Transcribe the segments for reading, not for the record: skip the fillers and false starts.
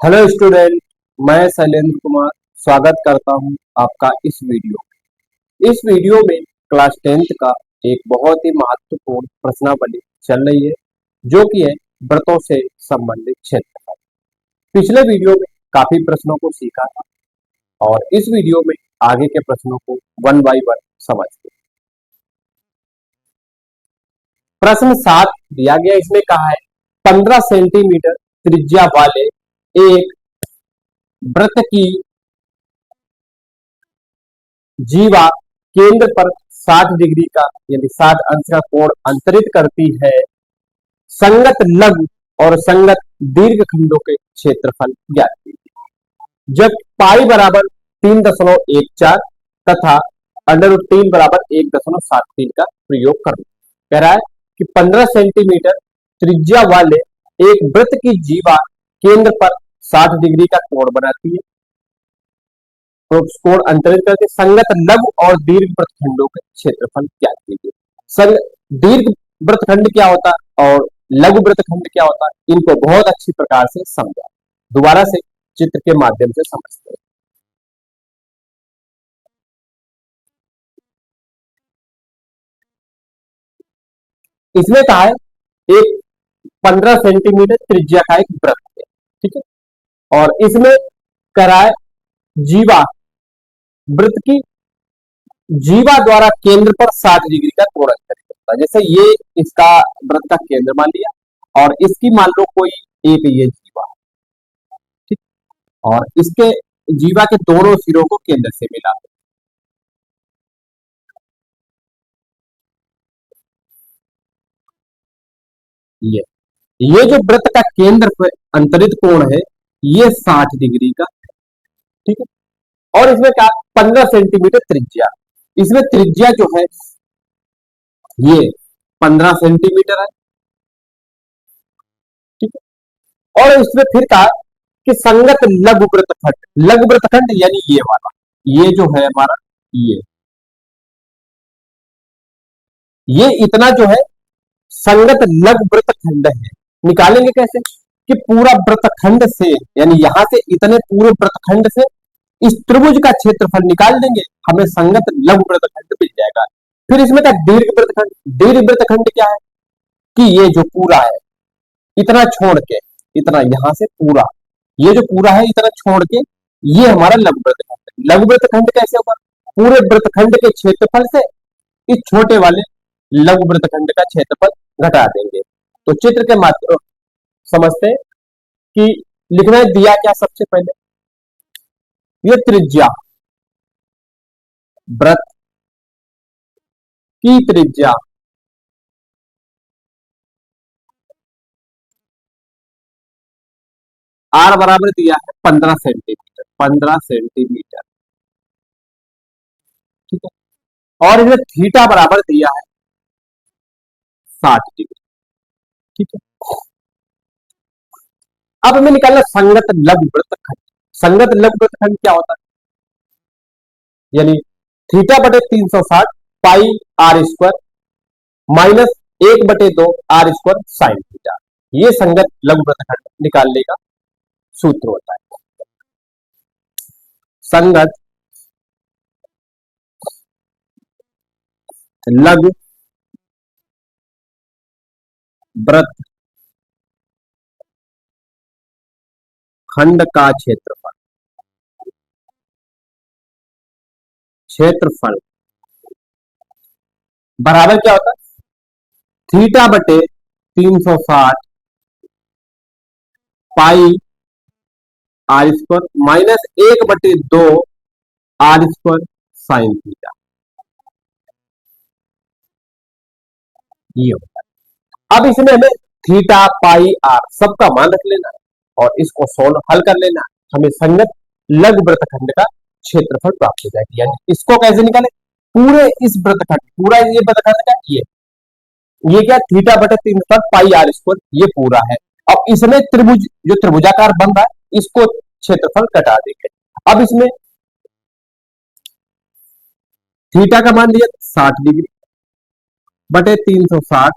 Hello student. मैं शैलेंद्र कुमार स्वागत करता हूं आपका इस वीडियो में। इस वीडियो में क्लास 10th का एक बहुत ही महत्वपूर्ण प्रश्नावली चल रही है जो कि है व्रतों से संबंधित क्षेत्र। पिछले वीडियो में काफी प्रश्नों को सीखा था और इस वीडियो में आगे के प्रश्नों को वन बाय वन समझते हैं। प्रश्न 7 दिया गया, इसमें कहा है 15 सेंटीमीटर त्रिज्या वाले एक वृत्त की जीवा केंद्र पर 60 डिग्री का यानी 60 अंश का कोण अंतरित करती है। संगत लघु और संगत दीर्घ खंडों के क्षेत्रफल ज्ञात कीजिए। जब पाई बराबर 3.14 तथा अंडर रूट 3 बराबर 1.73 का प्रयोग करना। कह रहा है कि 15 सेंटीमीटर त्रिज्या वाले एक वृत्त की जीवा केंद्र पर 60 डिग्री का कोण बनाती है। तो कोण अंतरित करके संगत लघु और दीर्घ वृत्तखंडों के क्षेत्रफल ज्ञात कीजिए। दीर्घ वृत्तखंड क्या होता है और लघु वृत्तखंड क्या होता है, इनको बहुत अच्छी प्रकार से समझा। दोबारा से चित्र के माध्यम से समझते हैं। इसमें कहा है एक 15 सेंटीमीटर त्रिज्या का एक वृत्त है, ठीक है। और इसमें करा है जीवा वृत्त की जीवा द्वारा केंद्र पर 60 डिग्री का कोण अंतरित होता है। जैसे ये इसका वृत्त का केंद्र मान लिया और इसकी मान लो कोई एक ये जीवा, ठीक। और इसके जीवा के दोनों सिरों को केंद्र से मिला ये ये जो वृत्त का केंद्र पर अंतरित कोण है ये 60 डिग्री का, ठीक है। और इसमें क्या 15 सेंटीमीटर त्रिज्या, इसमें त्रिज्या जो है ये 15 सेंटीमीटर है, ठीक है। और इसमें फिर कहा कि संगत लघु वृत्तखंड यानी ये वाला, ये जो है हमारा ये इतना जो है संगत लघु वृत्तखंड है। निकालेंगे कैसे कि पूरा वृत्तखंड से यानी यहां से इतने पूरे वृत्तखंड से इस त्रिभुज का क्षेत्रफल निकाल देंगे, हमें संगत लघु वृत्तखंड मिल जाएगा। फिर इसमें क्या दीर्घ वृत्तखंड, दीर्घ वृत्तखंड क्या है कि ये जो पूरा है इतना छोड़ के, इतना यहां से पूरा, ये जो पूरा है इतना छोड़ के ये हमारा लघु वृत्तखंड। लघु वृत्तखंड कैसे होगा, पूरे वृत्तखंड के क्षेत्रफल से इस छोटे वाले लघु वृत्तखंड का क्षेत्रफल घटा देंगे। तो चित्र के माध्यम समझते हैं कि लिखना दिया क्या सबसे पहले, ये त्रिज्या वृत्त की त्रिज्या आर बराबर दिया है 15 सेंटीमीटर, 15 सेंटीमीटर, ठीक है। और इसमें थीटा बराबर दिया है 60 डिग्री, ठीक है। अब हमें निकालना संगत लघु वृत्तखंड। संगत लघु वृत्तखंड क्या होता है, यानी थीटा बटे 360 pi R square minus 1/2 R square sine theta, ये संगत लघु वृत्तखंड निकालने का सूत्र होता है। संगत लघु वृत्त खंड का क्षेत्रफल, क्षेत्रफल बराबर क्या होता है थीटा बटे 360 pi R square minus 1/2 R square sine theta, ये होता है। अब इसमें हमें थीटा पाई आर सबका मान रख लेना है और इसको सोल्व हल कर लेना है, हमें संगत लघु वृत्तखंड का क्षेत्रफल प्राप्त हो जाएगी। यानी इसको कैसे निकाले, पूरे इस वृत्तखंड, पूरा ये वृत्तखंड का ये क्या थीटा बटे 360 पाई आर स्क्वायर, ये पूरा है। अब इसमें त्रिभुज जो त्रिभुजाकार बन रहा है इसको क्षेत्रफल घटा देंगे। अब इसमें थीटा का मान दिया 60 डिग्री बटे 360,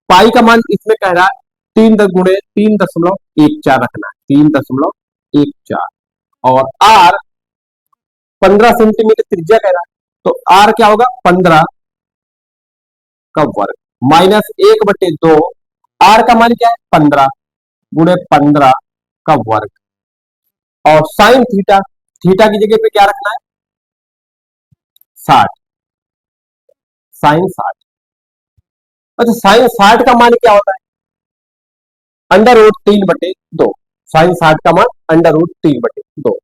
पाई का मान इसमें कह रहा है गुणे 3.14 रखना है, 3.14। और आर 15 सेंटीमीटर त्रिज्या कह रहा है, तो आर क्या होगा 15 का वर्ग माइनस 1/2। आर का मान क्या है 15 गुणे 15 का वर्ग। और साइन थीटा, थीटा की जगह पे क्या रखना है 60, साइन 60। अच्छा साइन 60 का मान क्या होता है √3/2। साइन 60 का मान √3/2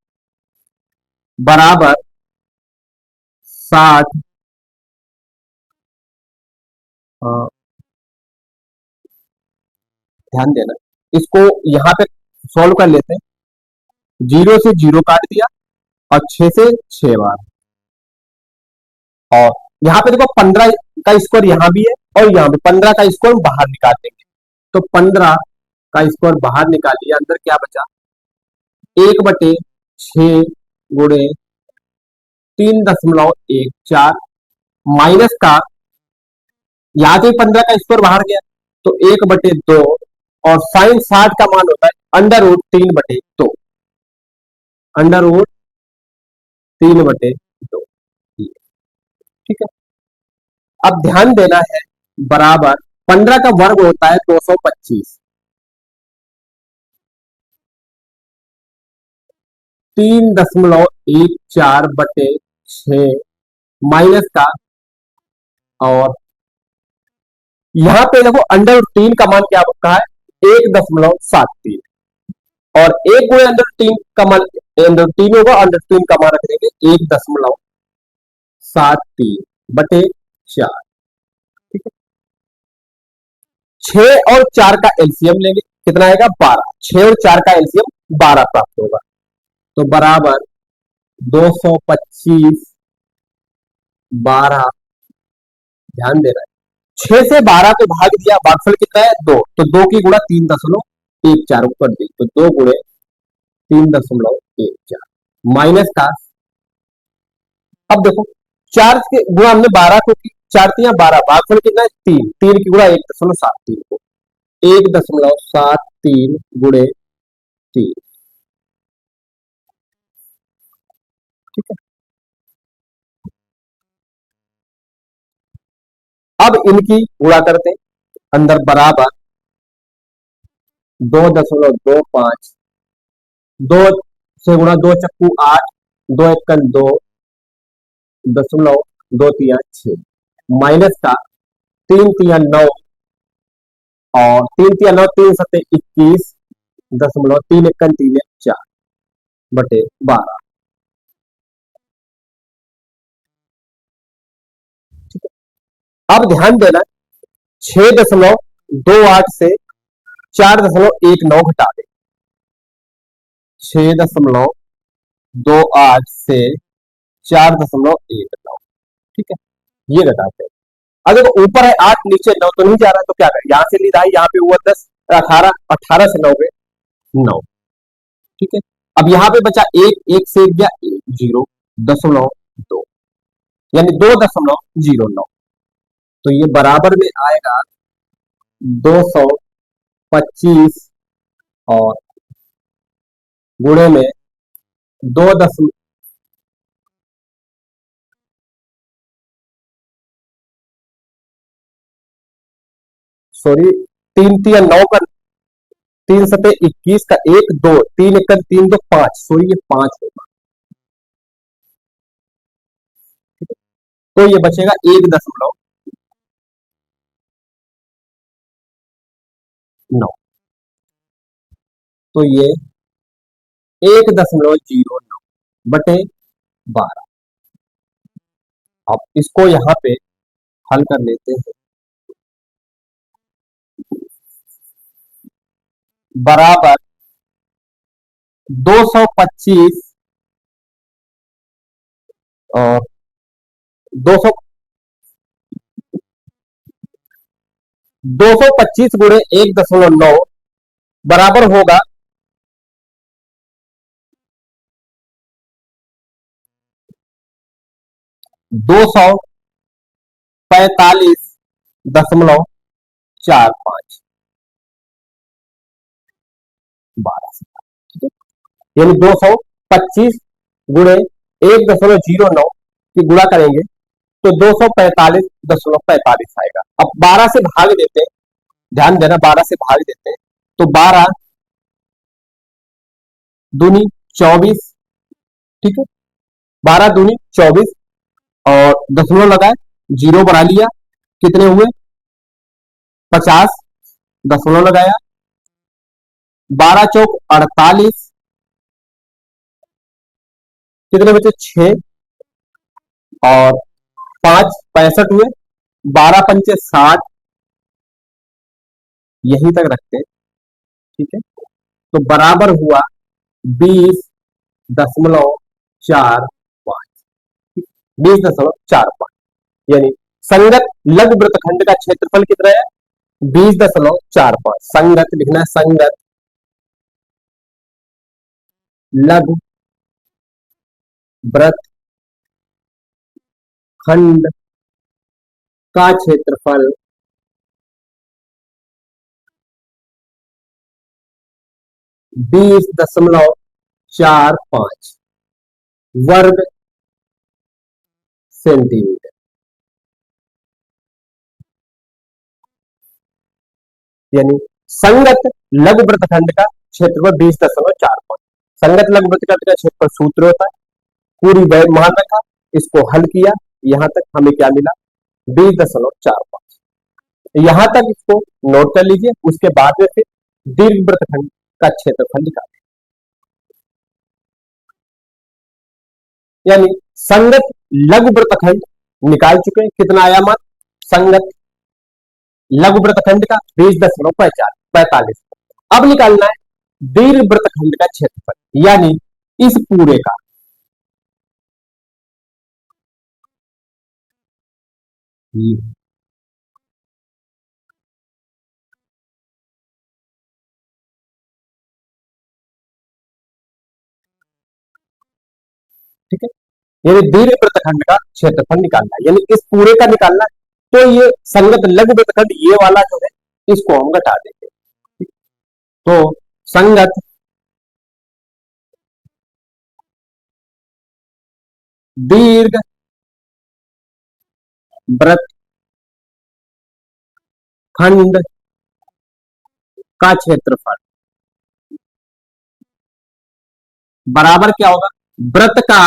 बराबर 60। ध्यान देना, इसको यहां पे सॉल्व कर लेते हैं। 0 से 0 काट दिया और 6 से 6 बार। और यहां पे देखो 15 का स्क्वायर यहां भी है और यहां भी 15 का स्क्वायर बाहर निकाल देंगे, तो 15 का स्क्वायर बाहर निकाल लिया, अंदर क्या बचा 1/6 गुणे 3.14 माइनस का यहां से 15 का स्क्वायर बाहर गया तो 1/2। और साइन 60 का मान होता है √3/2, √3/2। ठीक है, अब ध्यान देना है बराबर 15 का वर्ग होता है 225, 3.14/6 माइनस का। और यहां पे देखो √3 का मान क्या कहा है 1.73। और एक गुणे √3 का मान √3 होगा, √3 का मान रख देंगे 1.73/4। ठीक है, 6 और 4 का एलसीएम लेंगे, कितना आएगा 12। 6 और 4 का एलसीएम 12 प्राप्त होगा, तो बराबर 225 12। ध्यान देना है 6 से 12 को भाग दिया, भागफल कितना है 2, तो 2 की गुणा 3.14 कर दी, तो 2 गुणे 3.14 माइनस का। अब देखो 4 के गुणा हमने 12 को की, 4×3 = 12, भागफल कितना है 3, 3 की गुणा 1.73 को 1.73 गुणे 3। ठीक है, अब इनकी गुणा करते हैं, अंदर बराबर 2.25, 2 से गुणा 2 चक्कू 8, 2 एकन 2 .2×3 = 6 माइनस का 3×3 = 9 और 3×3 = 9, 3×7 = 21 .3 एकन 3 4/12। अब ध्यान देना 6.28 से 4.19 घटा दे, 6.28 से 4.19। ठीक है, ये घटाते हैं। अगर ऊपर है 8 नीचे 9 तो नहीं जा रहा, तो क्या करें, यहां से लीधा है, यहाँ पे हुआ 10 18, 18 से 9 गए 9। ठीक है, अब यहां पे बचा 1, 1 से 1 गया 0.2 यानी 2.09, तो ये बराबर में आएगा 225 और गुणे में 2 दशमलव सॉरी 3×3 = 9 का 3×7 = 21 का 1 2 3 एकन 3 2 5, सॉरी ये 5 होगा। तो ये बचेगा 1.9। तो ये 1.09/12। अब इसको यहां पे हल कर लेते हैं, बराबर 225 और 200 225 गुणे 1.9 बराबर होगा 245.45। 12 से भाग, ठीक है। यानी 225 गुणे 1.09 की गुणा करेंगे तो 245.45 आएगा। अब 12 से भाग देते हैं, ध्यान देना, 12 से भाग देते हैं तो 12 दूनी 24, ठीक है, 12 दूनी 24 और दशमलव लगाए, जीरो बढ़ा लिया, कितने हुए 50, दशमलव लगाया, 12 चौक 48, कितने बचे 6 और 5 65 हुए, 12 पंचे 60, यहीं तक रखते हैं, ठीक है। तो बराबर हुआ 20.45, 20.45, यानी संगत लघु वृत्तखंड का क्षेत्रफल कितना है 20.45। संगत लिखना है, संगत लघु वृत्तखंड का क्षेत्रफल 20.45 वर्ग सेंटीमीटर, यानी संगत लघु वृत्तखंड का क्षेत्रफल 20.45। संगत लघु वृत्तखंड का क्षेत्रफल सूत्र होता है, पूरी वैध मान रखा, इसको हल किया, यहां तक हमें क्या मिला 20.45। यहां तक इसको नोट कर लीजिए, उसके बाद में फिर दीर्घ वृत्तखंड का क्षेत्रफल निकालें। यानी संगत लघु वृत्तखंड निकाल चुके हैं, कितना आया मान संगत लघु वृत्तखंड का 20.45। अब निकालना है दीर्घ वृत्तखंड का क्षेत्रफल, यानी इस पूरे का, ठीक है। यानी दीर्घ वृत्तखंड का क्षेत्रफल निकालना है, यानी इस पूरे का निकालना है। तो ये संगत लघु वृत्तखंड ये वाला जो है इसको हम घटा देंगे। तो संगत दीर्घ वृत्तखंड का क्षेत्रफल बराबर क्या होगा, वृत्त का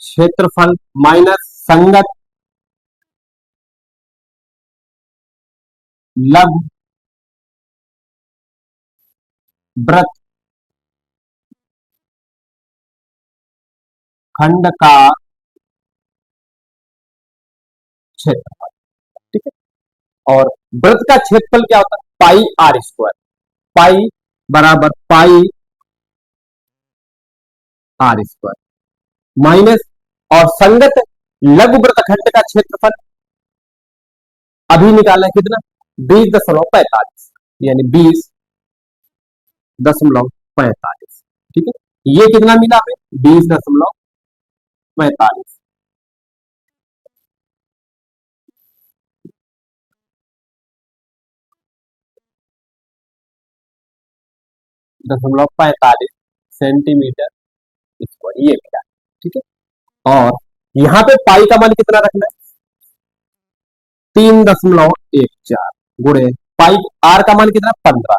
क्षेत्रफल माइनस संगत लघु वृत्तखंड का क्षेत्रफल, ठीक है। और वृत्त का क्षेत्रफल क्या होता है पाई आर स्क्वायर, पाई बराबर पाई आर स्क्वायर माइनस, और संगत लघु वृत्तखंड का क्षेत्रफल अभी निकाला है कितना 20.45, यानी 20.45, ठीक है। ये कितना मिला हमें 20.45, 0.45 सेंटीमीटर स्क्वायर, ये मिला, ठीक है। और यहां पे पाई का मान कितना रखना है 3.14 गुणे पाई आर का मान कितना 15,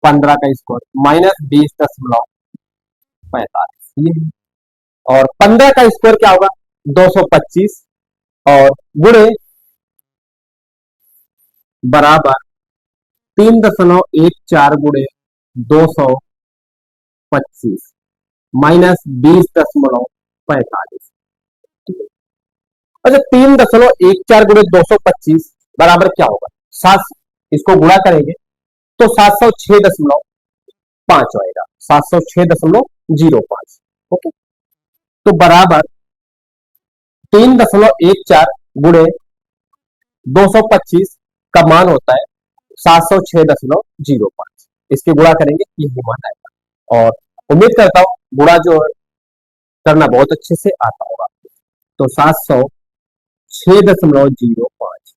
15 का स्क्वायर माइनस 20.45, ये, और 15 का स्क्वायर क्या होगा 225 और गुणे बराबर 3.14 गुणे 225 माइनस 20.45। अच्छा 3.14 गुणे 225 बराबर क्या होगा 7, इसको गुणा करेंगे तो 706.5 आएगा, 706.05, ओके। तो बराबर 3.14 गुणे 225 का मान होता है 706.05, इसके गुणा करेंगे यही मान आएगा। और उम्मीद करता हूं गुणा जो करना बहुत अच्छे से आता होगा। तो 706.05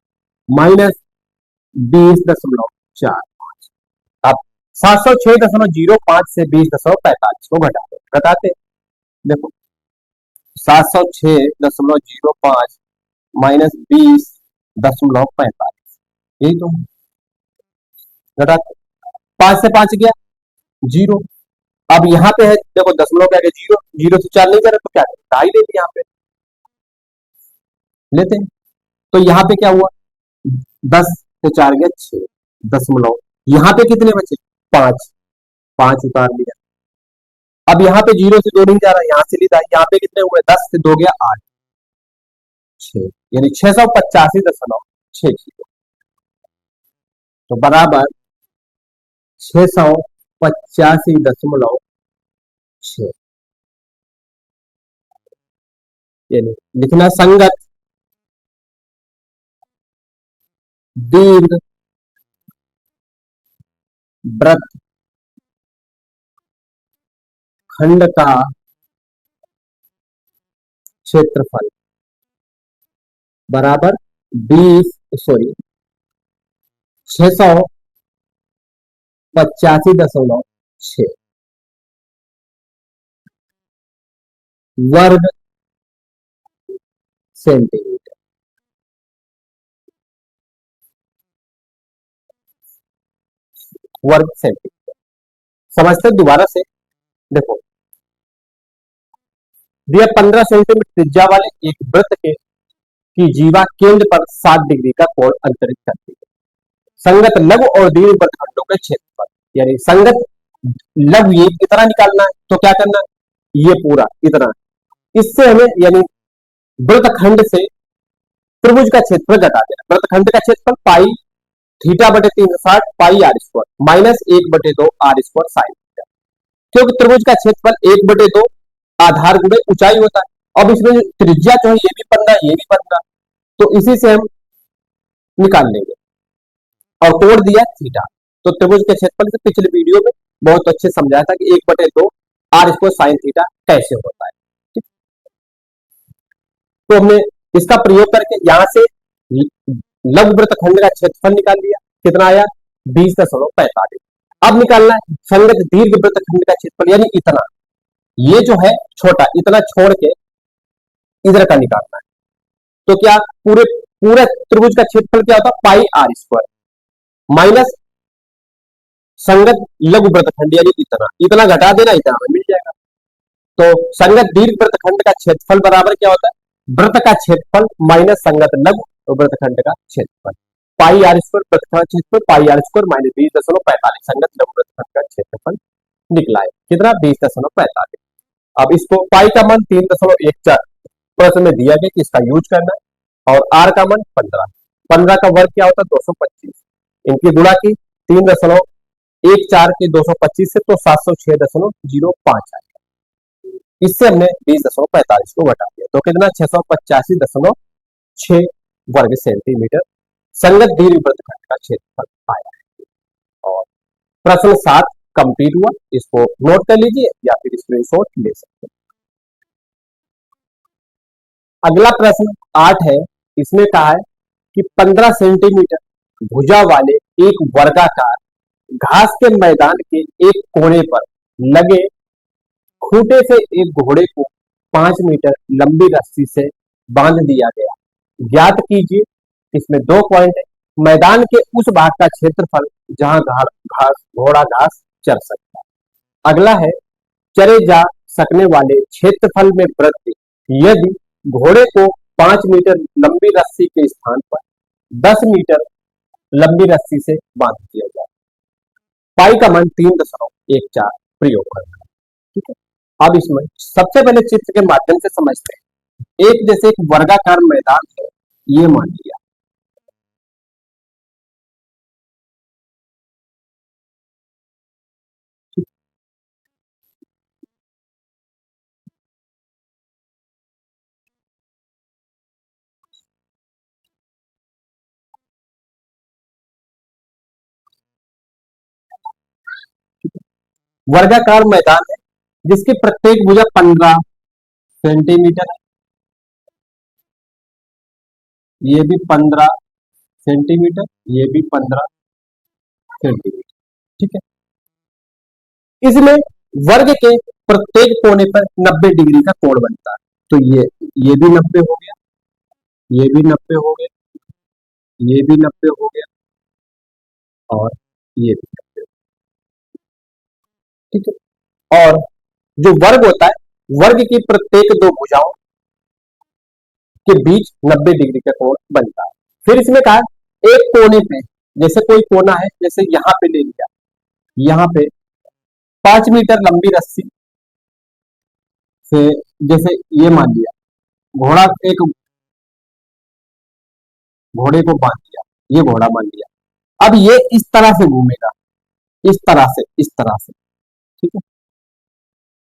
माइनस 20.4। अब 706.05 से 20.45 को घटा दो, घटाते देखो 706.05 माइनस 20.45, यही तो घटाते, 5 से 5 गया 0। अब यहाँ पे है देखो दशमलव के आगे 0, 0 से 4 नहीं जा रहा तो क्या करें, ढाई लेते यहाँ पे, लेते हैं। तो यहाँ पे क्या हुआ, 10 से 4 गया 6 दशमलव, यहाँ पे कितने बचे 5, 5 उतार लिया। अब यहाँ पे 0 से 2 नहीं जा रहा, यहाँ से लेता है, यहाँ पे कितने हुए 10 से 2 गया 8, 6 यानी 685.6 तो बराबर 685.6 यानी लिखना संगत दीर्घ वृत्त खंड का क्षेत्रफल बराबर 685.6 वर्ग सेंटीमीटर। वर्ग सेंटीमीटर समझते हैं दोबारा से, देखो दिया 15 सेंटीमीटर त्रिज्या वाले एक वृत्त के की जीवा केंद्र पर 60 डिग्री का कोण अंतरित करती है। संगत लघु और दीर्घ वृत्तखंडों के क्षेत्रफल, यानी संगत लघु ये इतना निकालना है तो क्या करना है, ये पूरा इतना, इससे हमें यानी वृत्तखंड से त्रिभुज का क्षेत्रफल घटा देना। वृत्तखंड का क्षेत्रफल पाई थीटा बटे 360 pi R square minus 1/2 R square sine theta, क्योंकि त्रिभुज का क्षेत्रफल 1/2 आधार गुणे ऊंचाई होता है। अब इसमें त्रिज्या जो है ये भी 15 ये भी 15, तो इसी से हम निकाल लेंगे और तोड़ दिया थीटा। तो त्रिभुज के क्षेत्रफल से पिछले वीडियो में बहुत अच्छे समझाया था कि 1/2 आर स्क्वायर साइन थीटा कैसे होता है। तो हमने इसका प्रयोग करके यहां से लघु वृत्तखंड का क्षेत्रफल निकाल लिया, कितना आया 20.45। अब निकालना है संगत दीर्घ वृत्तखंड का क्षेत्रफल, यानी इतना, ये जो है छोटा इतना छोड़ के इधर का निकालना है। तो क्या पूरे पूरे त्रिभुज का क्षेत्रफल क्या होता है पाई आर स्क्वायर माइनस संगत लघु वृत्तखंड यानी इतना, इतना घटा देना, इतना हमें मिल जाएगा। तो संगत दीर्घ वृत्तखंड का क्षेत्रफल बराबर क्या होता है, वृत्त का क्षेत्रफल माइनस संगत लघु वृत्तखंड का क्षेत्रफल, पाई आर स्क्वायर वृत्त का क्षेत्रफल पाई आर स्क्वायर माइनस 20.45 संगत लघु वृत्तखंड का क्षेत्रफल निकला है, कितना 20.45। अब इसको पाई का मान 3.14 प्रश्न में दिया गया कि इसका यूज करना है, और आर का मान 15, 15 का वर्ग क्या होता है 225, इनकी गुणा की 3.14 के 225 से तो 706.05 आएगा। इससे हमने 20.45 को घटा दिया तो कितना 685.6 वर्ग सेंटीमीटर संगत दीर्घ वृत्तखंड का क्षेत्रफल आया है। और प्रश्न 7 कंप्लीट हुआ, इसको नोट कर लीजिए या फिर स्क्रीनशॉट ले सकते हैं। अगला प्रश्न 8 है, इसमें कहा है कि 15 सेंटीमीटर भुजा वाले एक वर्गाकार घास के मैदान के एक कोने पर लगे खूंटे से एक घोड़े को 5 मीटर लंबी रस्सी से बांध दिया गया, ज्ञात कीजिए। इसमें 2 पॉइंट है, मैदान के उस भाग का क्षेत्रफल जहां घोड़ा घास चर सकता है। अगला है चरे जा सकने वाले क्षेत्रफल में वृद्धि यदि घोड़े को 5 मीटर लंबी रस्सी के स्थान पर 10 मीटर लंबी रस्सी से बांध दिया जाए। पाई का मान 3.14 प्रयोग करना है, ठीक है। अब इसमें सबसे पहले चित्र के माध्यम से समझते हैं। एक जैसे एक वर्गाकार मैदान है, ये मान लिया, वर्गाकार मैदान है जिसकी प्रत्येक भुजा 15 सेंटीमीटर है, ये भी 15 सेंटीमीटर, ये भी 15 सेंटीमीटर। ठीक है। इसमें वर्ग के प्रत्येक कोने पर 90 डिग्री का कोण बनता है। तो ये भी 90 हो गया, ये भी 90 हो गया, ये भी 90 हो गया, और ये भी 90। ठीक है। और जो वर्ग होता है, वर्ग की प्रत्येक दो भुजाओं के बीच 90 डिग्री का कोण बनता है। फिर इसमें कहा एक कोने पे, जैसे कोई कोना है, जैसे यहां पे ले लिया, यहां पे 5 मीटर लंबी रस्सी से, जैसे ये मान लिया, घोड़ा एक घोड़े को बांध दिया, ये घोड़ा मान लिया। अब ये इस तरह से घूमेगा, इस तरह से, इस तरह से। ठीक है।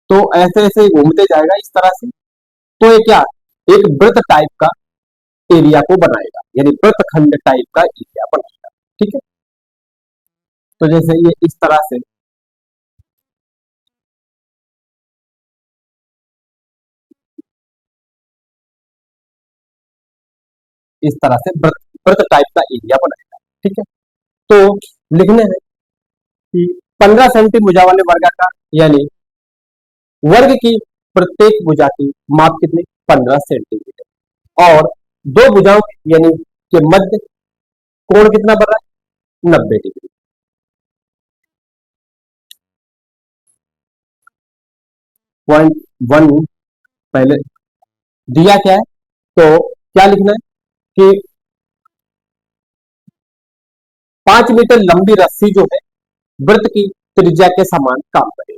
तो ऐसे ऐसे घूमते जाएगा इस तरह से। तो ये क्या, एक वृत्त टाइप का एरिया को बनाएगा, यानी वृत्तखंड टाइप का एरिया बनाएगा। ठीक है। तो जैसे ये इस तरह से, इस तरह से वृत्त वृत्त टाइप का एरिया बनाएगा। ठीक है। तो लिखने हैं कि 15 सेंटी भुजा वाले वर्गाकार, यानी वर्ग की प्रत्येक भुजा की माप कितनी, 15 सेंटीमीटर, और दो भुजाओं यानी के मध्य कोण कितना बन रहा है, 90 डिग्री। पॉइंट वन पहले दिया क्या है, तो क्या लिखना है कि 5 मीटर लंबी रस्सी जो है वृत्त की त्रिज्या के समान काम करे।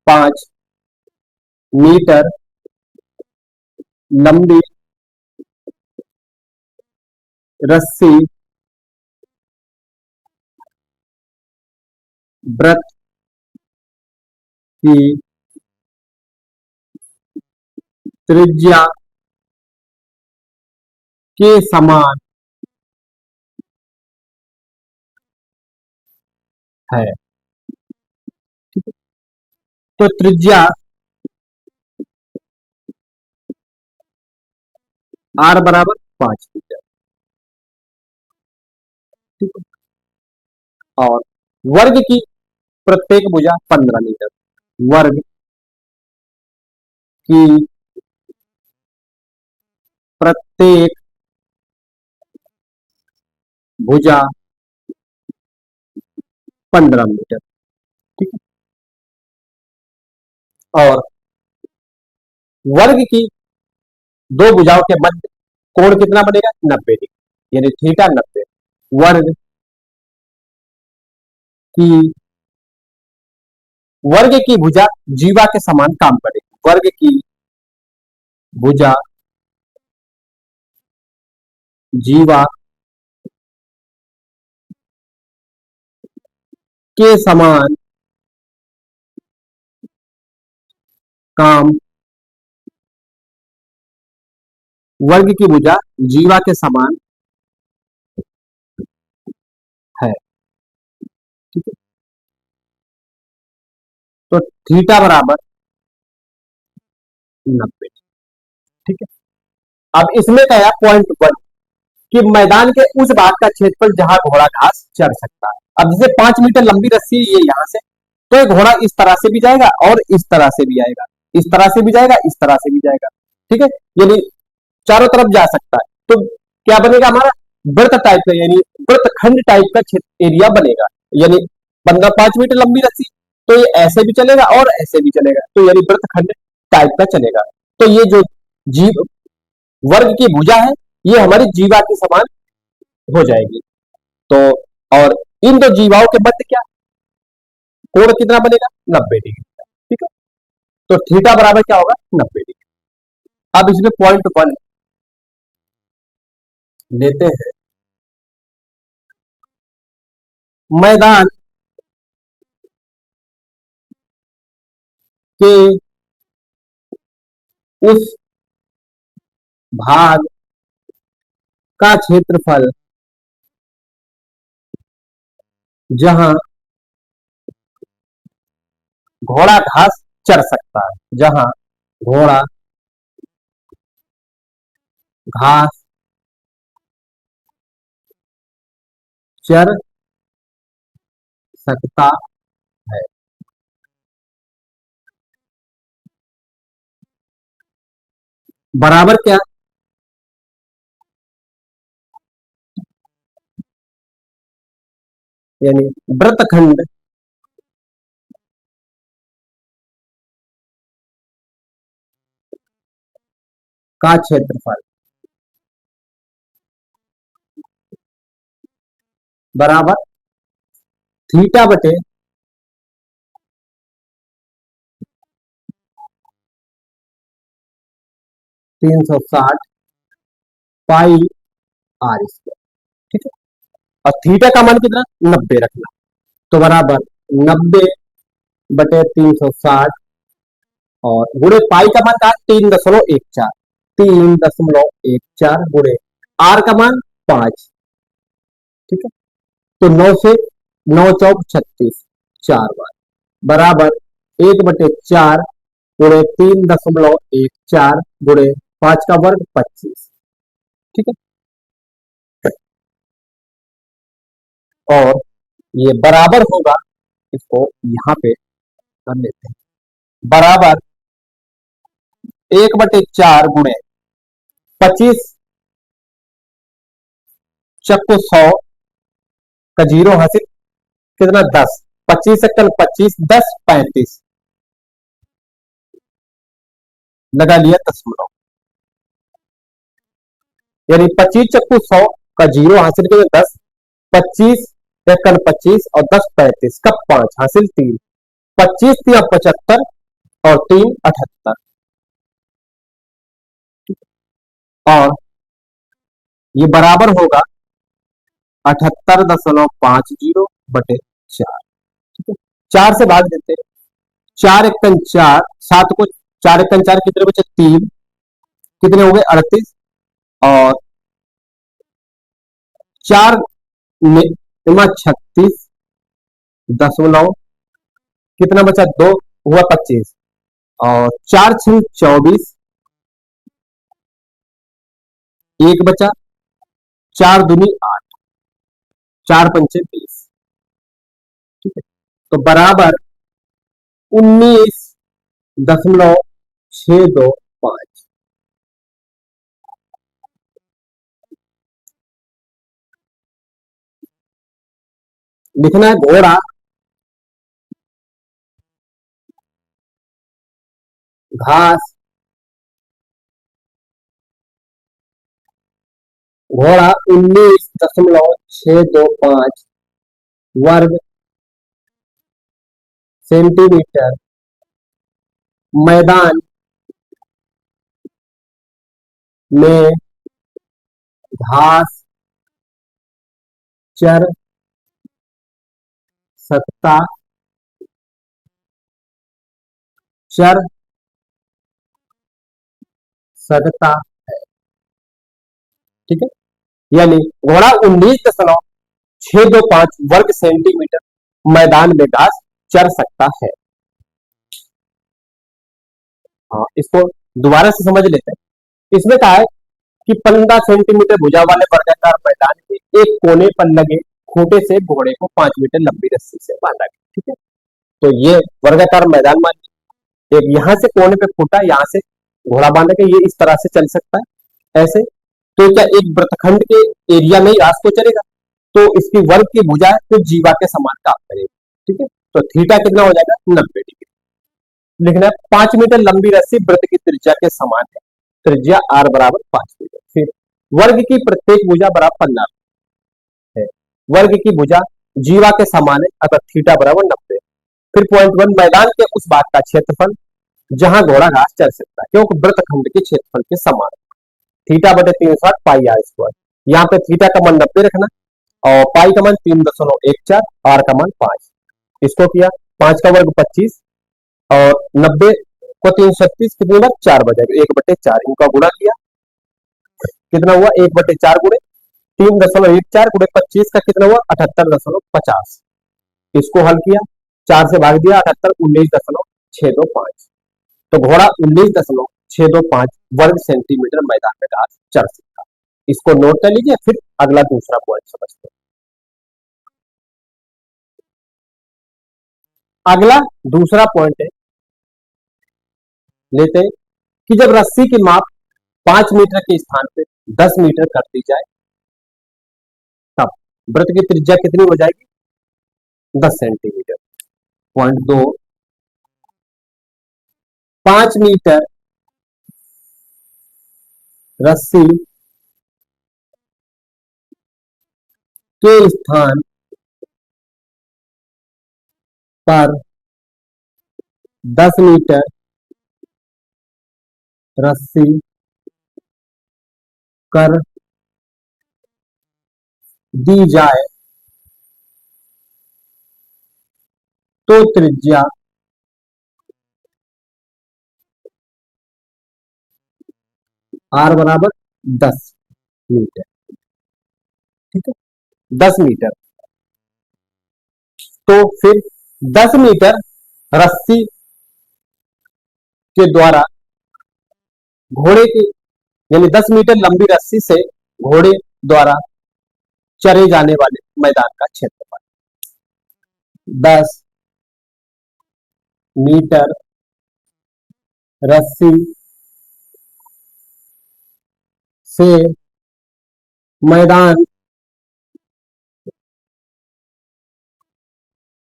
5 मीटर लंबी रस्सी वृत्त की त्रिज्या के समान है। ठीक है। तो त्रिज्या आर बराबर 5 मीटर। ठीक है। और वर्ग की प्रत्येक भुजा 15 मीटर, वर्ग की प्रत्येक भुजा 15 मीटर। ठीक है। और वर्ग की दो भुजाओं के मध्य कोण कितना बनेगा, 90 डिग्री, यानी थीटा 90। वर्ग की वर्ग की भुजा जीवा के समान काम करेगी, वर्ग की भुजा जीवा के समान काम, वर्ग की भुजा जीवा के समान है। ठीक है। तो थीटा बराबर 90। ठीक है। अब इसमें क्या पॉइंट 1 कि मैदान के उस भाग का क्षेत्रफल जहां घोड़ा घास चर सकता है। अब जैसे 5 मीटर लंबी रस्सी है ये यहां से, तो ये घोड़ा इस तरह से भी जाएगा और इस तरह से भी आएगा, इस तरह से भी जाएगा, इस तरह से भी जाएगा। ठीक है। यानी चारों तरफ जा सकता है। तो क्या बनेगा हमारा, वृत्त टाइप का, यानी वृत्तखंड टाइप का एरिया बनेगा। यानी 5 मीटर लंबी रस्सी, तो ये ऐसे भी चलेगा और ऐसे भी चलेगा, तो यानी वृत्तखंड टाइप का चलेगा। तो ये जो जीव वर्ग की भुजा है, ये हमारी जीवा के समान हो जाएगी। तो और इन दो जीवाओं के मध्य क्या कोण कितना बनेगा, 90 डिग्री का। ठीक है। तो थीटा बराबर क्या होगा, 90 डिग्री। अब इसमें पॉइंट 1 लेते हैं, मैदान के उस भाग का क्षेत्रफल जहां घोड़ा घास चर सकता है, जहां घोड़ा घास चर सकता है। बराबर क्या, यानी वृत्तखंड का क्षेत्रफल बराबर थीटा बटे 360 पाई आर स्क्वायर। ठीक है, और थीटा का मान कितना, 90 रखना। तो बराबर 90/360 और गुणे पाई का मान कहा 3.14, 3.14 गुणे आर का मान 5। ठीक है, तो 9 से 9 चौक 36, 4 बार बराबर 1/4 गुणे 3.14 गुणे 5 का वर्ग 25। ठीक है, और ये बराबर होगा, इसको यहां पे कर लेते हैं, बराबर 1/4 गुणे 25 चक्को 100 का जीरो हासिल कितना 10, 25 से कल 25, 10 35 लगा लिया दशमलव, यानी 25 चक्कू 100 का जीरो हासिल किया 10, 25 कल 25 और 10 35 का 5 हासिल 3, 25 या 75 और 3 78, और ये बराबर होगा 78.50/4। ठीक है, 4 से भाग देते हैं, 4 एकन 4, 7 को 4 एकन 4 कितने बचे 3, कितने हो गए 38, और 4 36 कितना बचा 2 हुआ 25, और 4 6 24, एक बचा, 4 दूनी 8, 4 पंचे 20। ठीक है, तो बराबर 19.625। लिखना है घोड़ा घास, घोड़ा 19.625 वर्ग सेंटीमीटर मैदान में घास चर सकता, चर सकता है। ठीक है, यानी घोड़ा 19.625 वर्ग सेंटीमीटर मैदान में घास चर सकता है। हाँ, इसको दोबारा से समझ लेते हैं। इसमें कहा है कि 15 सेंटीमीटर भुजा वाले वर्गाकार मैदान के एक कोने पर लगे खूंटे से घोड़े को 5 मीटर लंबी रस्सी से बांधा गया। ठीक है, तो ये वर्गाकार मैदान मान, एक यहां से कोने पे खूंटा, यहां से घोड़ा बांधा के ये इस तरह से चल सकता है ऐसे। तो क्या एक वृत्तखंड के एरिया में ही घास को चलेगा, तो इसकी वर्ग की भुजा है तो जीवा के समान काम करेगी। ठीक है, तो थीटा कितना हो जाएगा 90 डिग्री। लिखना है 5 मीटर लंबी रस्सी वृत्त की त्रिज्या के समान है, त्रिज्या r बराबर 5 मीटर। फिर वर्ग की प्रत्येक भुजा बराबर 15 है, वर्ग की भुजा जीवा के समान है, अतः थीटा बराबर 90। फिर पॉइंट 1, मैदान के उस भाग का क्षेत्रफल जहां घोड़ा घास चल सकता है क्योंकि वृत्तखंड के क्षेत्रफल के समान है, थीटा बटे 360 पाई आर स्क्वायर। यहाँ पे थीटा का मान 90 रखना और पाई का मान 3.14, आर का मान 5। इसको किया 5 का वर्ग 25 और 90 को 336 कितनी बार 4 बजेगा, 1/4 इनका गुणा किया, कितना हुआ 1/4 गुणे 3.14 गुणे 25 का कितना हुआ 78.50। इसको हल किया, 4 से भाग दिया 78, 19.625। तो घोड़ा 19.625 वर्ग सेंटीमीटर मैदान में घास चढ़ सकता। इसको नोट कर लीजिए, फिर अगला दूसरा पॉइंट समझते हैं। अगला दूसरा पॉइंट है, लेते हैं कि जब रस्सी की माप 5 मीटर के स्थान पे 10 मीटर कर दी जाए तब वृत्त की त्रिज्या कितनी हो जाएगी? 10 सेंटीमीटर। पॉइंट 2, 5 मीटर रस्सी के स्थान पर 10 मीटर रस्सी कर दी जाए तो त्रिज्या आर बराबर 10 मीटर। ठीक है, 10 मीटर। तो फिर 10 मीटर रस्सी के द्वारा घोड़े की, यानी 10 मीटर लंबी रस्सी से घोड़े द्वारा चरे जाने वाले मैदान का क्षेत्रफल 10 मीटर रस्सी से मैदान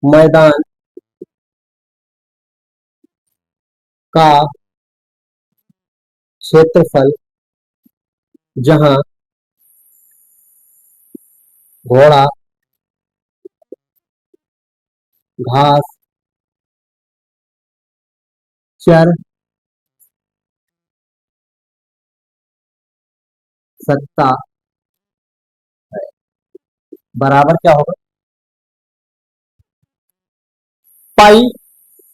मैदान का क्षेत्रफल जहां घोड़ा घास चर सकता है बराबर क्या होगा? पाई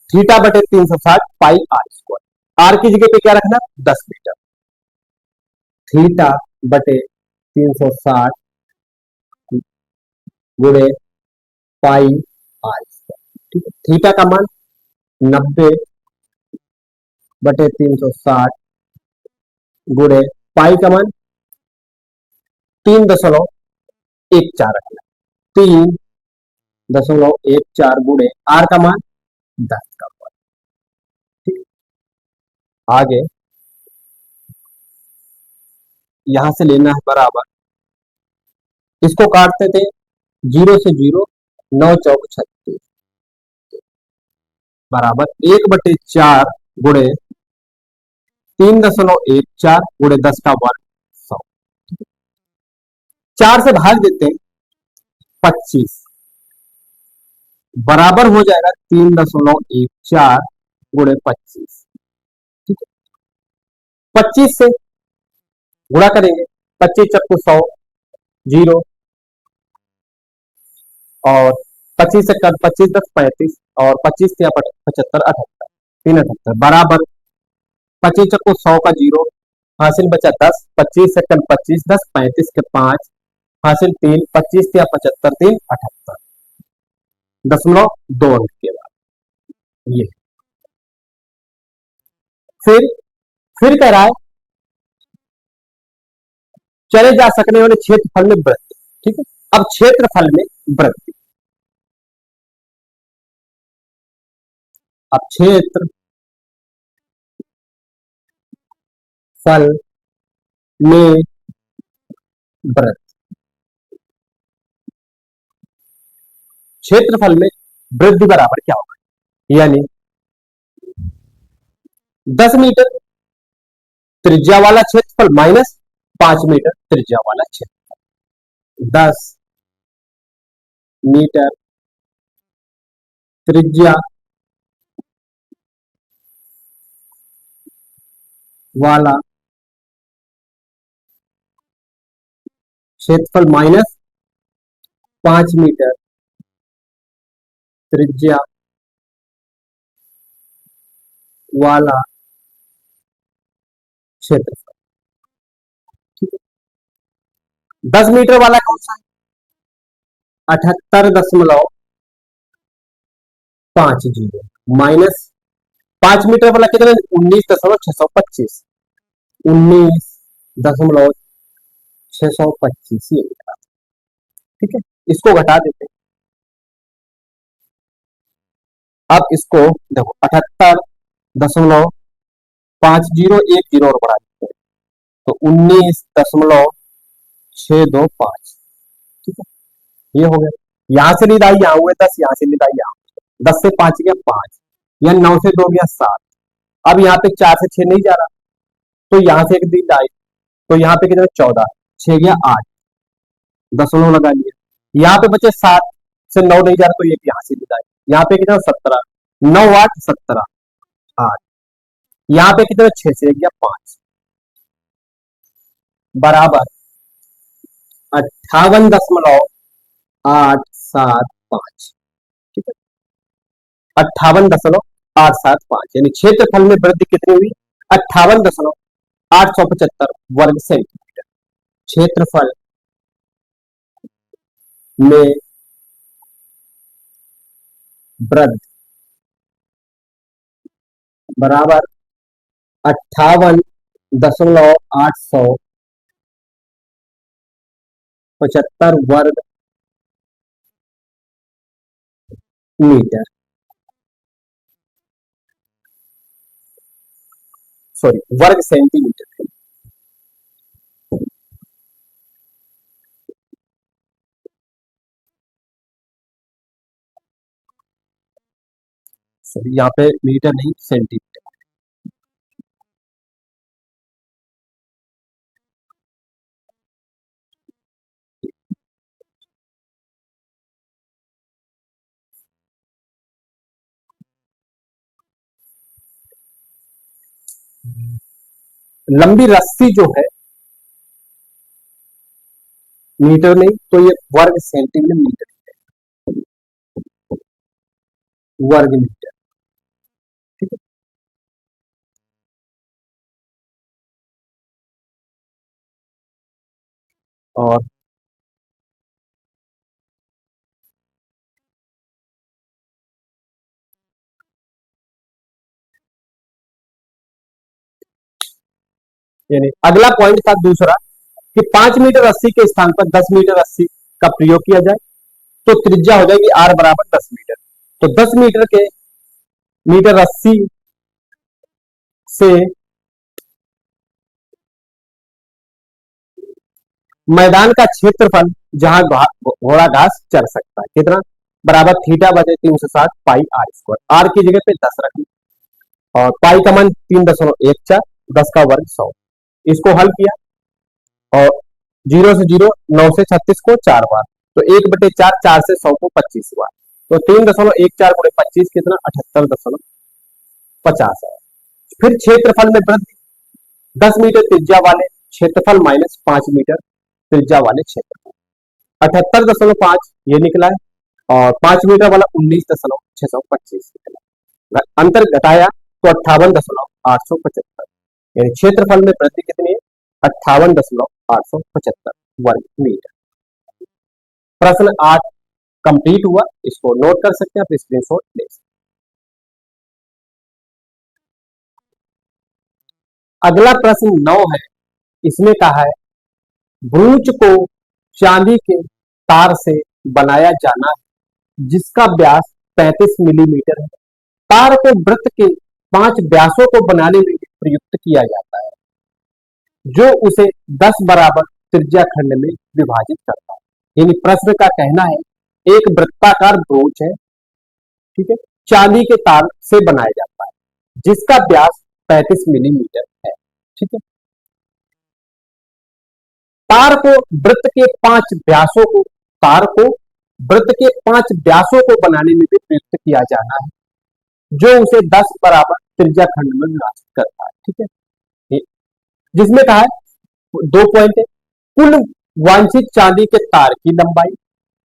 थीटा बटे 360 पाई आर स्क्वायर। आर की जगह पे क्या रखना? 10 मीटर। थीटा बटे 360 गुणे पाई आर स्क्वायर। ठीक है, थीटा का मान 90 बटे 360 गुणे पाई का मान 3.14 रखना। 3.14 गुणे आर का मान 10 का मान। ठीक, आगे यहां से लेना है बराबर, इसको काटते थे 0 से 0, 9 चौक 36 बराबर 1/4 गुणे 3.14 गुणे 10 का वर्ग 100। 4 से भाग देते हैं 25 बराबर हो जाएगा 3.14 गुणे 25। ठीक है, 25 से गुणा करेंगे, 25 चक्कू 100 0, और 25 से कर 25 10 35, और 25 या 75 78 378 बराबर 25 चक्को 100 का 0, हासिल बचा 10, 25 से कल 25 10 35 के 5, हासिल 3, 25 या 75 3 78 0.2 अंक के बाद ये। फिर कह रहा है चले जा सकने वाले क्षेत्रफल में वृद्धि। ठीक है, अब क्षेत्रफल में वृद्धि, अब क्षेत्रफल में वृद्धि, क्षेत्रफल में वृद्धि बराबर क्या होगा? यानी 10 मीटर त्रिज्या वाला क्षेत्रफल माइनस 5 मीटर त्रिज्या वाला क्षेत्रफल। 10 मीटर त्रिज्या वाला क्षेत्रफल माइनस 5 मीटर त्रिज्या वाला क्षेत्रफल। ठीक है, 10 मीटर वाला कौन सा है? 78.50 माइनस 5 मीटर वाला कितना? 19.625, 19.625 ये। ठीक है, इसको घटा देते हैं, अब इसको देखो 78.5010 और बढ़ा देते हैं तो 19.625। ठीक है, ये हो गया। यहां से लीड आई यहाँ हुए 10, यहाँ से लीड आई यहाँ 10 से 5 गया 5, या 9 से 2 गया 7। अब यहाँ पे 4 से 6 नहीं जा रहा, तो यहां से एक लीड आई, तो यहाँ पे कितना 14, 6 गया 8, दशमलव लगा लिया। यहाँ पे बचे 7 से 9 नहीं जा रहा, तो एक यहाँ से लीड आई। यहाँ पे कितना 17, 9 8 17 8। यहाँ पे कितना 6 से गया 5, बराबर 58.875। ठीक है, 58.875, यानी क्षेत्रफल में वृद्धि कितनी हुई? 58.875 वर्ग सेंटीमीटर। क्षेत्रफल में वृद्धि बराबर 58.875 वर्ग मीटर, सॉरी वर्ग सेंटीमीटर। सॉरी यहाँ पे मीटर नहीं सेंटीमीटर। लंबी रस्सी जो है मीटर नहीं, तो ये वर्ग सेंटीमीटर मीटर, वर्ग मीटर। ठीक है, और यानी अगला पॉइंट था दूसरा कि 5 मीटर रस्सी के स्थान पर 10 मीटर रस्सी का प्रयोग किया जाए तो त्रिज्या हो जाएगी आर बराबर 10 मीटर। तो 10 मीटर के मीटर रस्सी से मैदान का क्षेत्रफल जहां घोड़ा घास चर सकता है कितना? बराबर थीटा बजे 360 पाई आर स्क्वायर। आर की जगह पे 10 रखना और पाई का मान 3.14, 10 का वर्ग 100। इसको हल किया और 0 से 0, 9 से 36 को 4 बार, तो 1/4, 4 से 100 को 25 बार, तो 3.14 गुणे 25 कितना? 78.50 है। फिर क्षेत्रफल में वृद्धि 10 मीटर त्रिज्या वाले क्षेत्रफल माइनस 5 मीटर त्रिज्या वाले क्षेत्रफल, 78.5 ये निकला है, और 5 मीटर वाला 19.625 निकला। अंतर घटाया तो 58.875, यानी क्षेत्रफल में वृद्धि कितनी है? 58.875 वर्ग मीटर। प्रश्न 8 कंप्लीट हुआ, इसको नोट कर सकते हैं, आप स्क्रीनशॉट ले सकते हैं। अगला प्रश्न 9 है, इसमें कहा है ब्रूच को चांदी के तार से बनाया जाना है जिसका व्यास 35 मिलीमीटर है। तार को वृत्त के 5 व्यासों को बनाने में प्रयुक्त किया जाता है जो उसे 10 बराबर त्रिज्या खंड में विभाजित करता है। यानी प्रश्न का कहना है एक वृत्ताकार ब्रोच है, ठीक है, चांदी के तार से बनाया जाता है जिसका व्यास 35 मिलीमीटर है। ठीक है, तार को वृत्त के 5 व्यासों को तार को वृत्त के 5 व्यासों को बनाने में भी प्रयुक्त किया जाना है जो उसे 10 बराबर त्रिज्या खंड में विभाजित करता है। ठीक है, जिसमें कहा है 2 पॉइंट है, कुल वांछित चांदी के तार की लंबाई,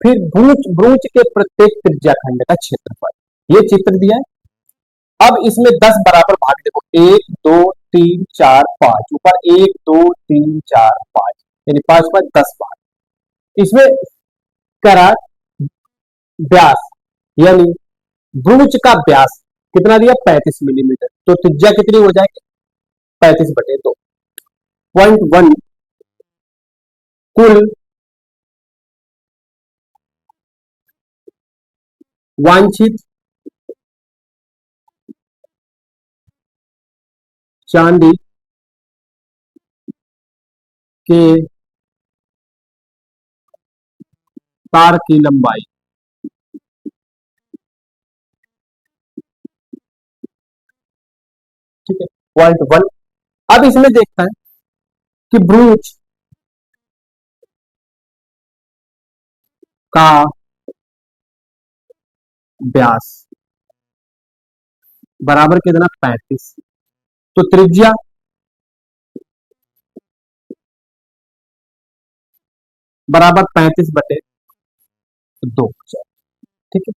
फिर ब्रूच ब्रूच के प्रत्येक त्रिज्या खंड का क्षेत्रफल। ये चित्र दिया है। अब इसमें 10 बराबर भाग देखो, 1 2 3 4 5, ऊपर 1 2 3 4 5, यानी 5 5 10 भाग। इसमें करा व्यास, यानी ब्रूच का व्यास कितना दिया? 35 मिलीमीटर, तो त्रिज्या कितनी हो जाएगी? 35/2। पॉइंट 1, कुल वांछित चांदी के तार की लंबाई, ठीक है, पॉइंट 1। अब इसमें देखता है कि ब्रूच का व्यास बराबर कितना, 35। तो त्रिज्या बराबर 35/2, ठीक है।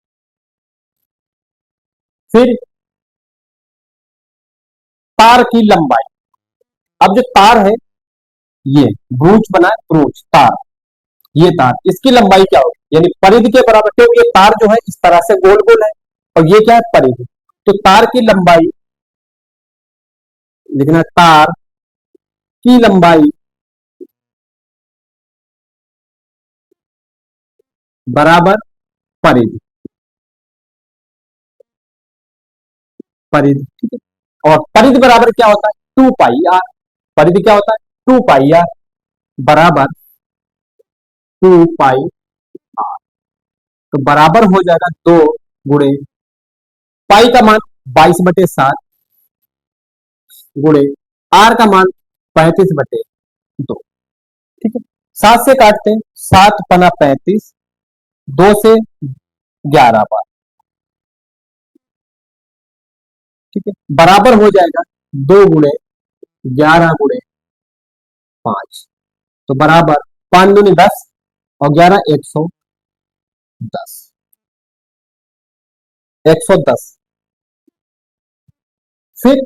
फिर तार की लंबाई, अब जो तार है ये ब्रूच बना है, ब्रूच तार, ये तार, इसकी लंबाई क्या होगी, यानी परिधि के बराबर, क्योंकि ये तार जो है इस तरह से गोल गोल है और ये क्या है, परिधि। तो तार की लंबाई लिखना, तार की लंबाई बराबर परिधि, परिधि, ठीक है। और परिधि बराबर क्या होता है, 2 पाई आर। परिधि क्या होता है, 2 पाई आर बराबर 2 पाई। तो बराबर हो जाएगा 2 पाई का मान 22/7 गुणे आर का मान 35/2, ठीक है। 7 से काटते हैं, 7×5 = 35, 2 से 11 बार, ठीक है, बराबर हो जाएगा 2 × 11 × 5। तो बराबर 5×2 = 10 और 11 110, 110। फिर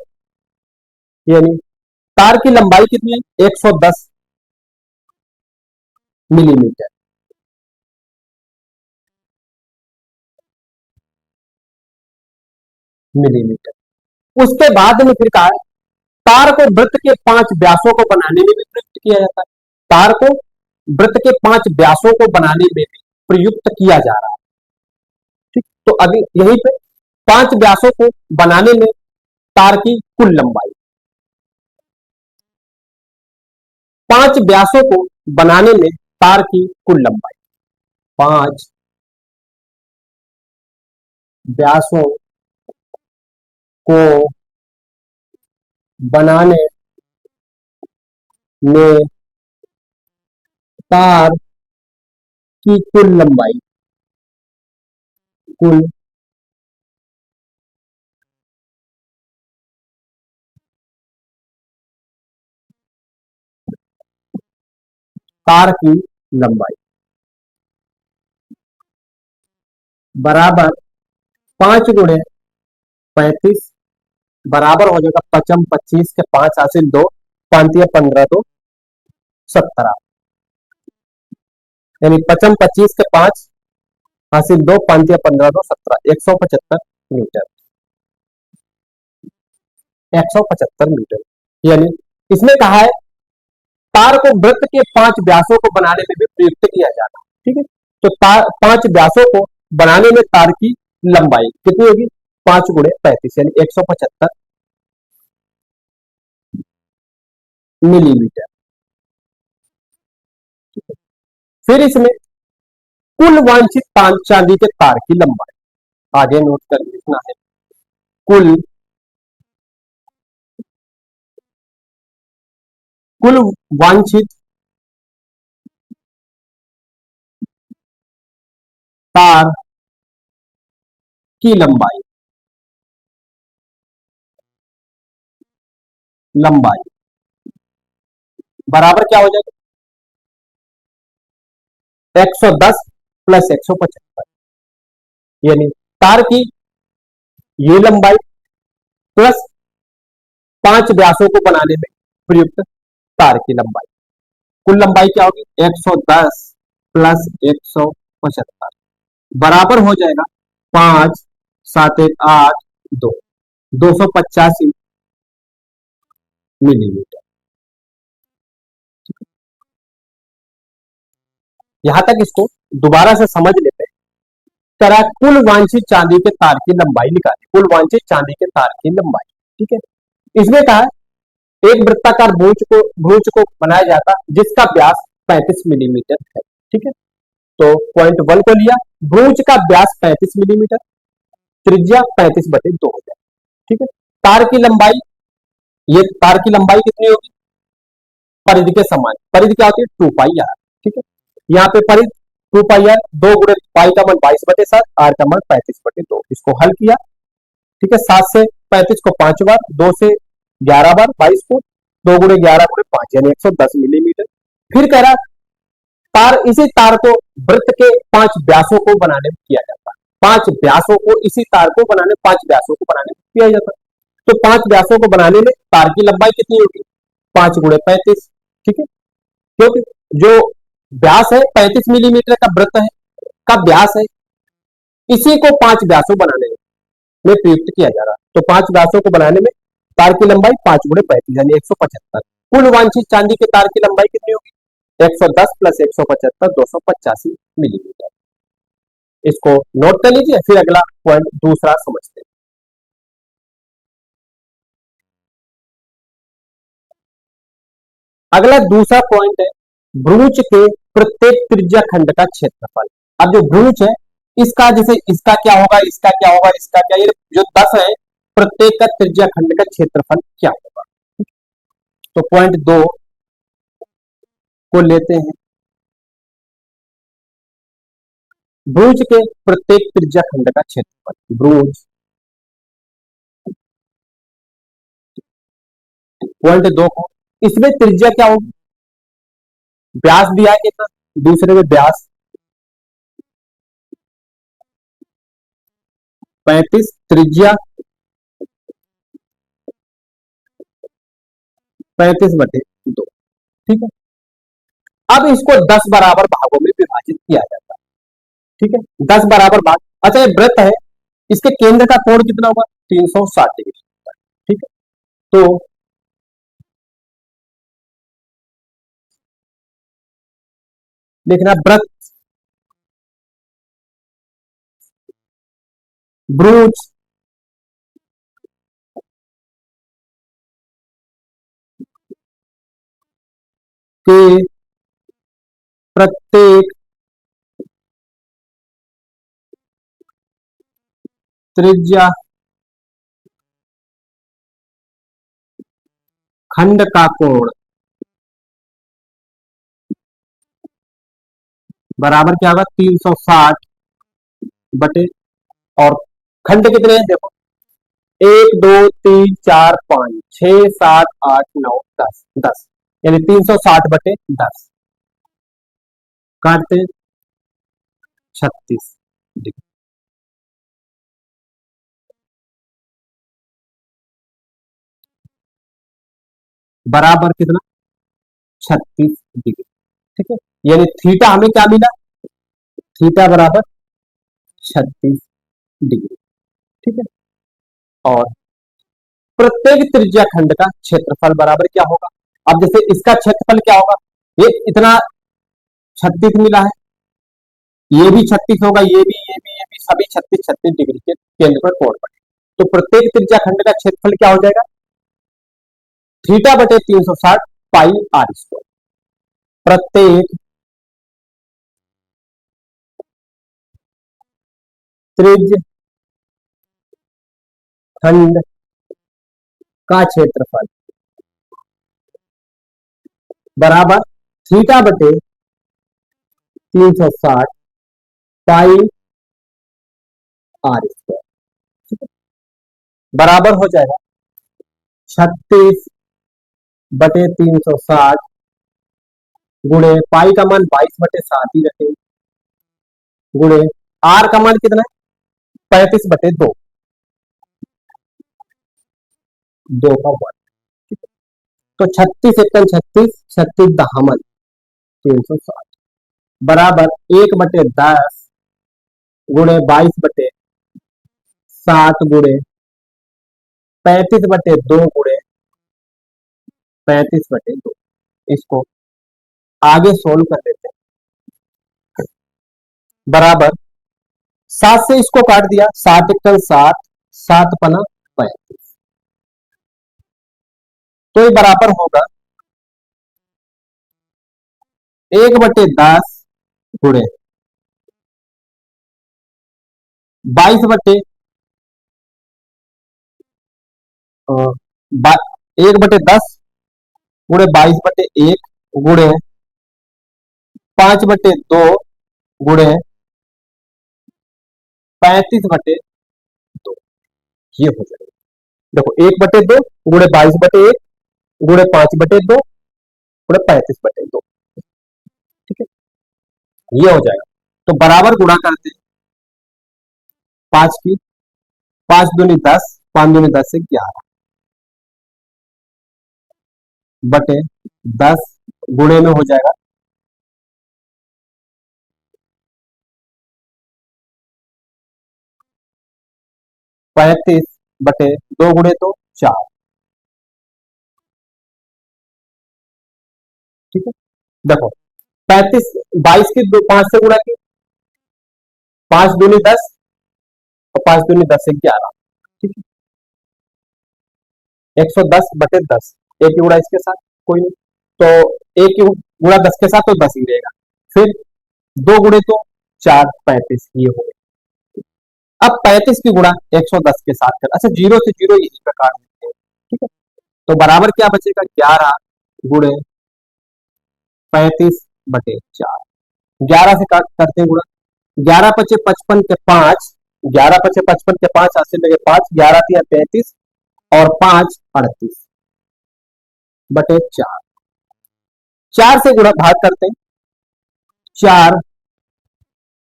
यानी तार की लंबाई कितनी है, 110 मिलीमीटर, मिलीमीटर। उसके बाद में फिर कहा है तार को वृत्त के 5 व्यासों को बनाने में भी प्रयुक्त किया जाता है। तार को वृत्त के 5 व्यासों को बनाने में भी प्रयुक्त किया जा रहा है, ठीक। तो अभी यहीं पे 5 व्यासों को बनाने में तार की कुल लंबाई, 5 व्यासों को बनाने में तार की कुल लंबाई, 5 व्यासों को बनाने में तार की कुल लंबाई, कुल तार की लंबाई बराबर 5×35 बराबर हो जाएगा 55 के 5 हासिल 2, 5×15 तो 17, यानी 55 के 5 हासिल 2, 5×15 तो 17, 175 मीटर, 175 मीटर। यानी इसमें कहा है तार को वृत्त के 5 व्यासों को बनाने में भी प्रयुक्त किया जाता है, ठीक है। तो तार 5 व्यासों को बनाने में तार की लंबाई कितनी होगी, 5×35 यानी 175 मिलीमीटर। फिर इसमें कुल वांछित चांदी के तार की लंबाई, आगे नोट कर लिखना है, कुल कुल वांछित तार की लंबाई, लंबाई बराबर क्या हो जाएगा, 110 + 175, यानी तार की ये लंबाई प्लस 5 व्यासों को बनाने में प्रयुक्त तार की लंबाई, कुल लंबाई क्या होगी, 110 + 175 बराबर हो जाएगा 5 7 1 8 2, 285 मिलीमीटर। यहां तक इसको दोबारा से समझ लेते हैं। तरह कुल वांछित चांदी के तार की लंबाई निकाली, कुल वांछित चांदी के तार की लंबाई, ठीक है। इसमें कहा है एक वृत्ताकार भुज को बनाया जाता जिसका व्यास 35 मिलीमीटर है। ठीक है, तो पॉइंट वन को लिया, भुज का व्यास 35 मिलीमीटर, त्रिज्या 35/2 हो जाए। ठीक है, तार की लंबाई, ये तार की लंबाई कितनी होगी, परिधि के समान, परिधि क्या होती है 2πr। ठीक है, यहाँ पे परिधि 2πr, 2 × पाई का मान 22/7, आर का मान 35/2, इसको हल किया। ठीक है, 7 से 35 को 5 बार, 2 से 11 बार 22 को, 2 × 11 × 5 यानी 110 मिलीमीटर। फिर कह रहा इसी तार को वृत्त के 5 व्यासों को बनाने में किया जाता है, 5 व्यासों को, इसी तार को बनाने, 5 व्यासों को बनाने में किया जाता है। तो 5 व्यासों को बनाने में तार की लंबाई कितनी होगी, 5 × 35। ठीक है, क्योंकि जो व्यास है 35 मिलीमीटर का वृत्त है, का व्यास है, इसी को 5 व्यासों बनाने में प्रयुक्त किया जा रहा है। तो 5 व्यासों को बनाने में तार की लंबाई 5 × 35 यानी 175। कुल वांछित चांदी के तार की लंबाई कितनी होगी, 110 + 175 285 मिलीमीटर। इसको नोट कर लीजिए, फिर अगला पॉइंट दूसरा समझते हैं। अगला दूसरा पॉइंट है भ्रूज के प्रत्येक त्रिज्या खंड का क्षेत्रफल। अब जो भ्रूज है इसका, जैसे इसका क्या होगा, इसका क्या होगा, इसका क्या, ये जो 10 है, प्रत्येक का त्रिज्या खंड का क्षेत्रफल क्या होगा। तो पॉइंट 2 को लेते हैं, भ्रूज के प्रत्येक त्रिज्या खंड का क्षेत्रफल, भ्रूज, पॉइंट 2 को, इसमें त्रिज्या क्या होगी, व्यास दिया है कितना, दूसरे में व्यास 35, त्रिज्या 35/2। ठीक है, अब इसको 10 बराबर भागों में विभाजित किया जाता है। ठीक है, 10 बराबर भाग। अच्छा, ये वृत्त है, इसके केंद्र का कोण कितना होगा, 360 डिग्री। ठीक है, तो देखना, वृत्त, भ्रूज के प्रत्येक त्रिज्या खंड का कोण बराबर क्या होगा, 360 और खंड कितने हैं देखो, 1 2 3 4 5 6 7 8 9 10, 10 यानी 360/10 काटते 36 डिग्री। बराबर कितना, 36 डिग्री। ठीक है, यानी थीटा हमें क्या मिला, थीटा बराबर 36 डिग्री। ठीक है, और प्रत्येक त्रिज्या खंड का क्षेत्रफल बराबर क्या होगा, अब जैसे इसका क्षेत्रफल क्या होगा, ये इतना 36 मिला है, ये भी 36 होगा, ये भी सभी 36 डिग्री के केंद्र पर कोण बने। तो प्रत्येक त्रिज्या खंड का क्षेत्रफल क्या हो जाएगा, θ/360 πr²। प्रत्येक त्रिज्य खंड का क्षेत्रफल बराबर θ/360 πr²। बराबर हो जाएगा 36/360 गुणे पाई का मान 22/7 ही रखेंगे, गुणे आर का मान कितना है, 35/2, 2 का 1। तो 36 × 36, 36 दहामन 360 बराबर 1/10 गुणे 22/7 गुणे 35/2 गुणे 35/2। इसको आगे सोल्व कर लेते हैं, बराबर 7 से इसको काट दिया, 7 × 7, 7 × 35, तो ये बराबर होगा 1/10 गुणे 1/10 गुणे 22/1 गुणे 5/2 गुणे 35/2, ये हो जाएगा। देखो 1/2 गुणे 22/1 गुणे 5/2 गुणे 35/2, ठीक है, ये हो जाएगा। तो बराबर गुणा करते हैं 5 की, 5 दूनी 10, 5 दूनी 10 से 11 बटे 10 गुणे में हो जाएगा 35/2 गुणे तो 4, ठीक है। देखो 35, 22 की 5 से गुणा की, 5 दूनी 10 और 5 दूनी 10 से 11, ठीक है। 110/10, एक ही गुणा इसके साथ, कोई नहीं, तो एक ही गुणा 10 के साथ तो 10 ही रहेगा। फिर 2 गुणे तो 4, 35, ये हो गया। अब 35 की गुणा 110 के साथ कर, अच्छा 0 से 0 यही प्रकार देते हैं, ठीक है। तो बराबर क्या बचेगा 11 गुणे 35/4, 11 से करते हैं गुणा, 11 पचे 55 के 5, 11 पचे 55 के 5, हाथ से लगे 5, 11 तिया 33 और 5 38/4, 4 से गुणा भाग करते हैं, 4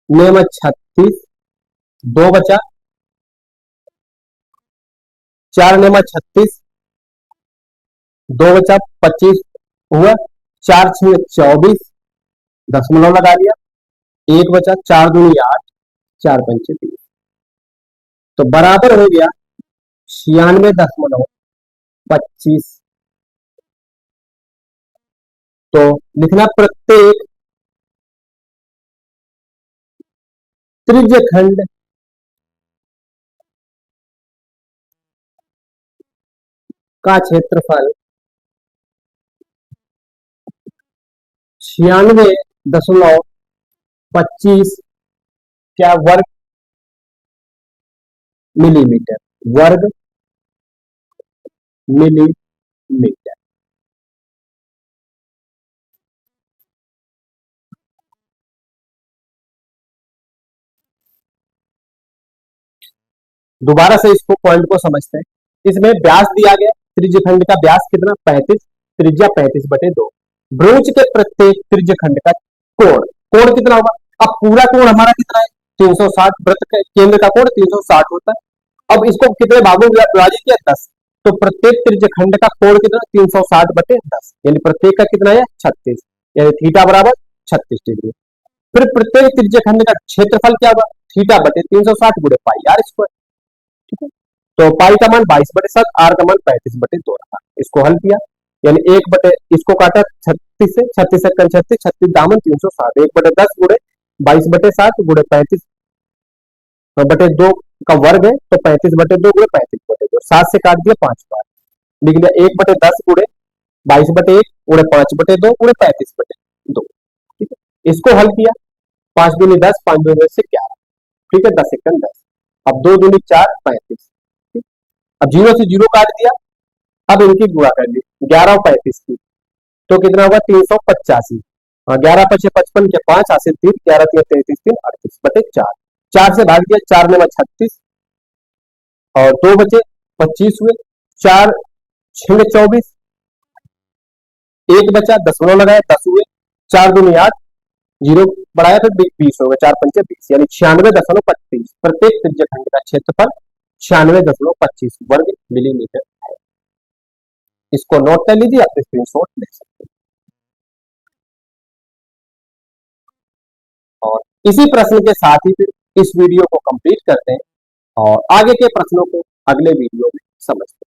में 36, 2 बचा, 4 में 36, 2 बचा 25 हुआ, 4 6 24, दशमलव लगा लिया, 1 बचा, 4 दूनी 8, 4 पंचे 30, तो बराबर हो गया 96.25। तो लिखना प्रत्येक त्रिज्य खंड का क्षेत्रफल 96.25 क्या वर्ग मिलीमीटर, वर्ग मिलीमीटर। दोबारा से इसको पॉइंट को समझते हैं। इसमें व्यास दिया गया, त्रिज्य खंड का व्यास कितना 35, त्रिज्या 35/2, ब्रोच के प्रत्येक त्रिज्य खंड का कोण, कोण कितना होगा, अब पूरा कोण हमारा कितना है 360, वृत्त के केंद्र का कोण 360 होता है। अब इसको कितने भागों में विभाजित किया 10, तो प्रत्येक त्रिज्य खंड का कोण कितना 360/10, यानी प्रत्येक का कितना है 36, यानी थीटा बराबर 36 डिग्री। फिर प्रत्येक त्रिज्य खंड का क्षेत्रफल क्या होगा थीटा बटे 360 गुणे पाई आर स्क्वायर, ठीक है। तो पाई का मान 22/7, आर का मान 35/2 रखा, इसको हल किया, यानी 1 बटे इसको काटा 36 से, 36 से 36, 36 दामन 360, 1/10 गुणे 22/7 गुणे 35/2 का वर्ग है, तो 35/2 गुणे 35/2, 7 से काट दिया 5 बार, लिख लिया 1/10 गुणे 22/1 गुणे 5/2 गुणे 35/2, ठीक है। इसको हल किया, 5 दूनी 10, 5 दूनी 10 से 11, ठीक है, 10 एकम 10, अब 2 दूनी 4, 35, अब 0 से 0 काट दिया, अब इनकी गुणा कर ली 11 और 35 की, तो कितना होगा 385, 11 पचे 55 के 5, हाथ से 3, 11 3 33 3 38/4, 4 से भाग दिया, 4 में 36 और 2 बचे 25 हुए, 4 6 24, 1 बचा, दशमलव लगाया 10 हुए, 4 दूनी 8, 0 बढ़ाया फिर 20 हो गया, 4 पंचे 20, यानी 96.25, प्रत्येक त्रिज्य खंड का क्षेत्रफल 96.25 वर्ग मिलीमीटर है। इसको नोट कर लीजिए, आप स्क्रीनशॉट ले सकते हैं। और इसी प्रश्न के साथ ही फिर इस वीडियो को कंप्लीट करते हैं और आगे के प्रश्नों को अगले वीडियो में समझते हैं।